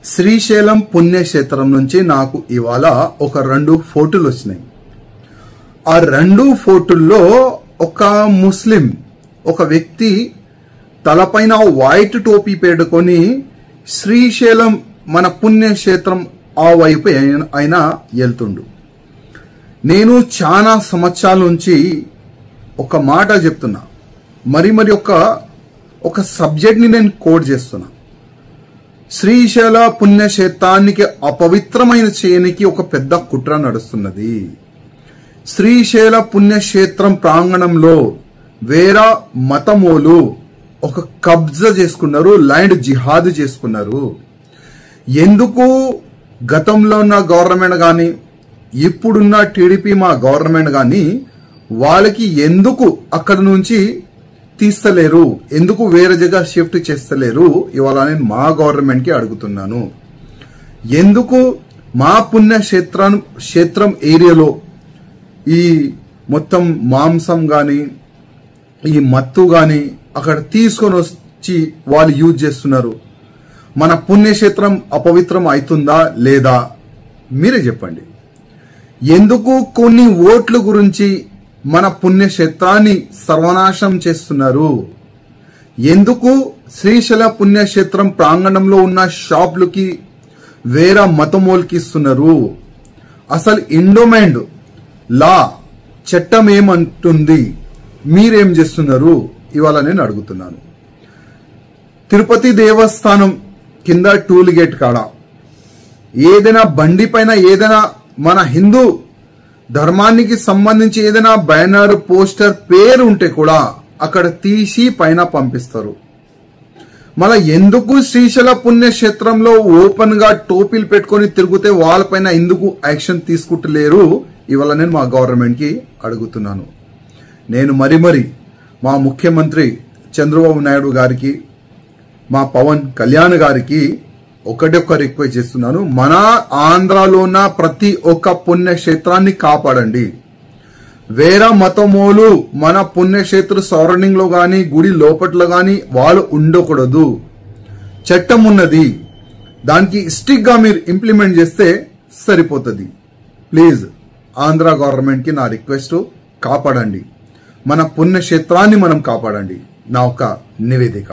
శ్రీశైలం పుణ్యక్షేత్రం నుంచి నాకు ఇవాళ ఒక 2 ఫోటోలు వచ్చినాయి. ఆ 2 ఫోటోల్లో ఒక ముస్లిం ఒక వ్యక్తి తలపైన వైట్ టోపీ పెట్టుకొని శ్రీశైలం మన పుణ్యక్షేత్రం ఆ వైపు ఆయన వెళ్తుండు. నేను చాలా సంవత్సరాల నుంచి ఒక మాట చెప్తున్నా, మరి ఒక సబ్జెక్ట్ ని నేను కోట్ చేస్తున్నా. శ్రీశైల పుణ్యక్షేత్రానికి అపవిత్రమైన చేయనికి ఒక పెద్ద కుట్ర నడుస్తున్నది. శ్రీశైల పుణ్యక్షేత్రం ప్రాంగణంలో వేరే మతమోలు ఒక కబ్జా చేసుకున్నారు, ల్యాండ్ జిహాద్ చేసుకున్నారు. ఎందుకు గతంలో ఉన్న గవర్నమెంట్ కానీ ఇప్పుడున్న టీడీపీ మా గవర్నమెంట్ కానీ వాళ్ళకి ఎందుకు అక్కడ నుంచి తీస్తలేరు, ఎందుకు వేరే జగ షిఫ్ట్ చేస్తలేరు? ఇవాళ నేను మా గవర్నమెంట్ కి అడుగుతున్నాను. ఎందుకు మా పుణ్యక్షేత్రం ఏరియాలో ఈ మొత్తం మాంసం గాని ఈ మత్తు గాని అక్కడ తీసుకొని వచ్చి వాళ్ళు యూజ్ చేస్తున్నారు? మన పుణ్యక్షేత్రం అపవిత్రం అవుతుందా లేదా మీరే చెప్పండి. ఎందుకు కొన్ని ఓట్ల గురించి మన పుణ్యక్షేత్రాన్ని సర్వనాశనం చేస్తున్నారు? ఎందుకు శ్రీశైల పుణ్యక్షేత్రం ప్రాంగణంలో ఉన్న షాపులకి వేరే మతమోల్కి ఇస్తున్నారు? అసలు ఎండోమెంట్ లా చట్టం ఏమంటుంది? మీరేం చేస్తున్నారు? ఇవాళ నేను అడుగుతున్నాను. తిరుపతి దేవస్థానం కింద టూల్ గేట్ కాడ ఏదైనా బండి పైన ఏదైనా మన హిందూ ధర్మానికి సంబంధించి ఏదైనా బ్యానర్ పోస్టర్ పేరు ఉంటే కూడా అక్కడ తీసి పైన పంపిస్తారు. మళ్ళా ఎందుకు శ్రీశైల పుణ్యక్షేత్రంలో ఓపెన్ గా టోపీలు పెట్టుకొని తిరిగితే వాళ్ళపైన ఎందుకు యాక్షన్ తీసుకుంటలేరు? ఇవాళ నేను మా గవర్నమెంట్ కి అడుగుతున్నాను. నేను మరి మా ముఖ్యమంత్రి చంద్రబాబు నాయుడు గారికి, మా పవన్ కళ్యాణ్ గారికి ఒకటొక్క రిక్వెస్ట్ చేస్తున్నాను. మన ఆంధ్రాలో ఉన్న ప్రతి ఒక్క పుణ్యక్షేత్రాన్ని కాపాడండి. వేరే మతమోలు మన పుణ్యక్షేత్ర సరౌండింగ్ లో గాని గుడి లోపట్లో గాని వాళ్ళు ఉండకూడదు. చట్టం ఉన్నది, దానికి స్ట్రిక్ట్ గా మీరు ఇంప్లిమెంట్ చేస్తే సరిపోతుంది. ప్లీజ్ ఆంధ్ర గవర్నమెంట్ కి నా రిక్వెస్ట్, కాపాడండి మన పుణ్యక్షేత్రాన్ని, మనం కాపాడండి. నా ఒక నివేదిక.